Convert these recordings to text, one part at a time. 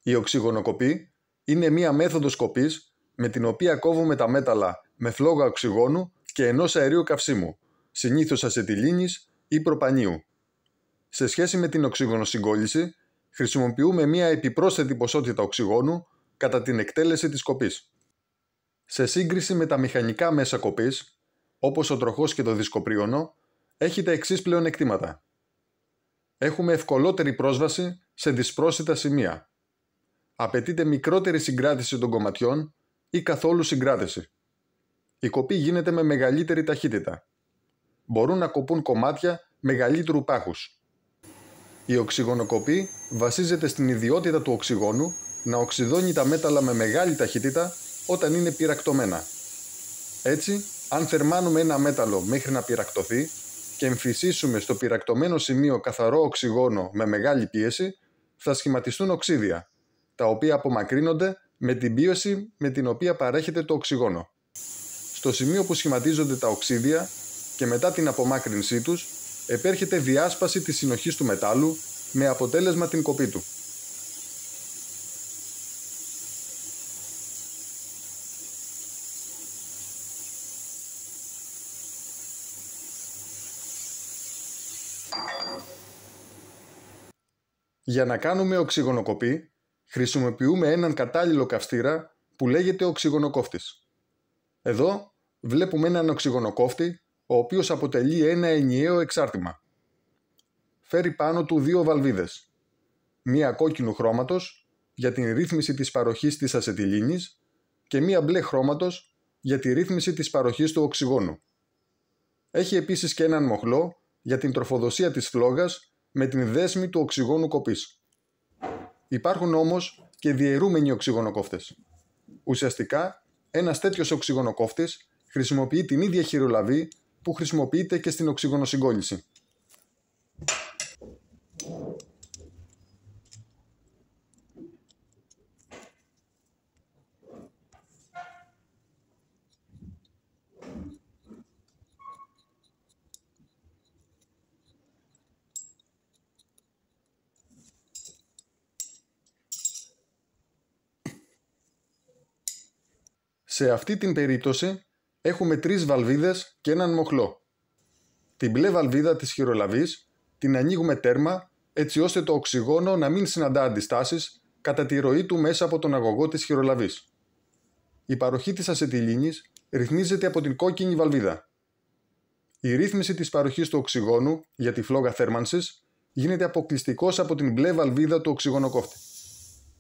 Η οξυγονοκοπή είναι μία μέθοδος κοπής με την οποία κόβουμε τα μέταλλα με φλόγα οξυγόνου και ενός αερίου καυσίμου, συνήθως ασετιλίνης ή προπανίου. Σε σχέση με την οξυγονοσυγκόλληση, χρησιμοποιούμε μία επιπρόσθετη ποσότητα οξυγόνου κατά την εκτέλεση της κοπής. Σε σύγκριση με τα μηχανικά μέσα κοπής, όπως ο τροχός και το δισκοπρίωνο, έχει τα εξής πλεονεκτήματα. Έχουμε ευκολότερη πρόσβαση σε δυσπρόσιτα σημεία. Απαιτείται μικρότερη συγκράτηση των κομματιών ή καθόλου συγκράτηση. Η κοπή γίνεται με μεγαλύτερη ταχύτητα. Μπορούν να κοπούν κομμάτια μεγαλύτερου πάχους. Η οξυγονοκοπή βασίζεται στην ιδιότητα του οξυγόνου να οξυδώνει τα μέταλλα με μεγάλη ταχύτητα όταν είναι πυρακτωμένα. Έτσι, αν θερμάνουμε ένα μέταλλο μέχρι να πυρακτωθεί και εμφυσίσουμε στο πυρακτωμένο σημείο καθαρό οξυγόνο με μεγάλη πίεση, θα σχηματιστούν οξύδια, τα οποία απομακρύνονται με την πίεση με την οποία παρέχεται το οξυγόνο. Στο σημείο που σχηματίζονται τα οξύδια και μετά την απομάκρυνσή τους, επέρχεται διάσπαση της συνοχής του μετάλλου με αποτέλεσμα την κοπή του. Για να κάνουμε οξυγονοκοπή, χρησιμοποιούμε έναν κατάλληλο καυστήρα που λέγεται οξυγονοκόφτης. Εδώ βλέπουμε έναν οξυγονοκόφτη, ο οποίος αποτελεί ένα ενιαίο εξάρτημα. Φέρει πάνω του δύο βαλβίδες, μία κόκκινου χρώματος για την ρύθμιση της παροχής της ασετιλίνης και μία μπλε χρώματος για τη ρύθμιση της παροχής του οξυγόνου. Έχει επίσης και έναν μοχλό για την τροφοδοσία της φλόγας με την δέσμη του οξυγόνου κοπής. Υπάρχουν όμως και διαιρούμενοι οξυγονοκόφτες. Ουσιαστικά, ένας τέτοιος οξυγονοκόφτης χρησιμοποιεί την ίδια χειρολαβή που χρησιμοποιείται και στην οξυγονοσυγκόλληση. Σε αυτή την περίπτωση έχουμε τρεις βαλβίδες και έναν μοχλό. Την μπλε βαλβίδα της χειρολαβής την ανοίγουμε τέρμα έτσι ώστε το οξυγόνο να μην συναντά αντιστάσεις κατά τη ροή του μέσα από τον αγωγό της χειρολαβής. Η παροχή της ασετιλίνης ρυθμίζεται από την κόκκινη βαλβίδα. Η ρύθμιση της παροχής του οξυγόνου για τη φλόγα θέρμανσης γίνεται αποκλειστικώς από την μπλε βαλβίδα του οξυγονοκόφτη.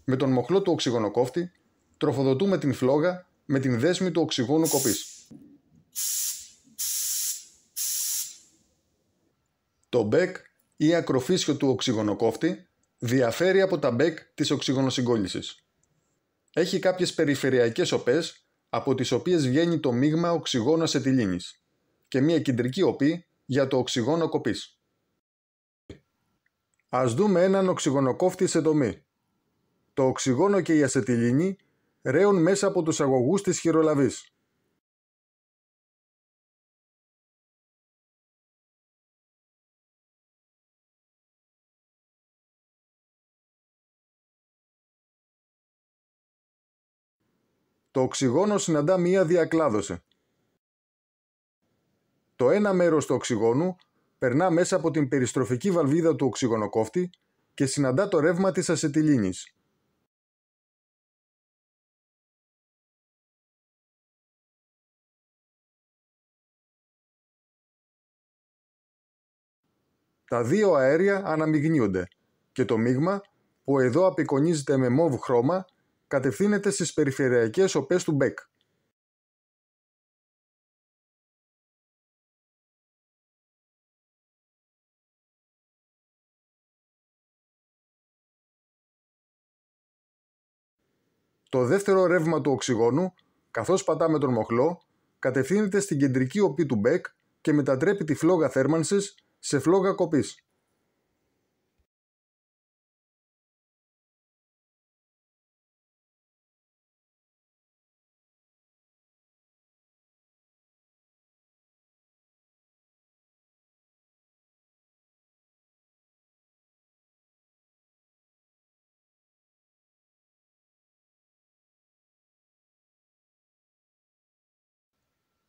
Με τον μοχλό του οξυγονοκόφτη τροφοδοτούμε την φλόγα με την δέσμη του οξυγόνου κοπής. Το μπεκ ή ακροφύσιο του οξυγονοκόφτη διαφέρει από τα μπεκ της οξυγονοσυγκόλλησης. Έχει κάποιες περιφερειακές οπές από τις οποίες βγαίνει το μείγμα οξυγόνου ασετιλίνης και μια κεντρική οπή για το οξυγόνο κοπής. Ας δούμε έναν οξυγονοκόφτη σε δομή. Το οξυγόνο και η ασετιλίνη ρέουν μέσα από τους αγωγούς της χειρολαβής. Το οξυγόνο συναντά μία διακλάδωση. Το ένα μέρος του οξυγόνου περνά μέσα από την περιστροφική βαλβίδα του οξυγονοκόφτη και συναντά το ρεύμα της ασετιλίνης. Τα δύο αέρια αναμειγνύονται και το μείγμα, που εδώ απεικονίζεται με μοβ χρώμα, κατευθύνεται στις περιφερειακές οπές του μπεκ. Το δεύτερο ρεύμα του οξυγόνου, καθώς πατάμε τον μοχλό, κατευθύνεται στην κεντρική οπή του μπεκ και μετατρέπει τη φλόγα θέρμανσης σε φλόγα κοπής.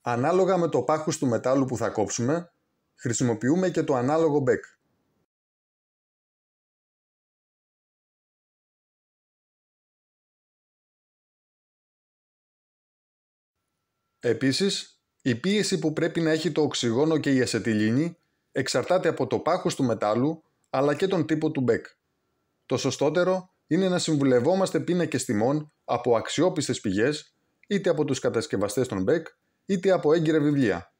Ανάλογα με το πάχος του μετάλλου που θα κόψουμε, χρησιμοποιούμε και το ανάλογο μπεκ. Επίσης, η πίεση που πρέπει να έχει το οξυγόνο και η ασετιλίνη εξαρτάται από το πάχος του μετάλλου αλλά και τον τύπο του μπεκ. Το σωστότερο είναι να συμβουλευόμαστε πίνακες τιμών από αξιόπιστες πηγές, είτε από τους κατασκευαστές των μπεκ, είτε από έγκυρα βιβλία.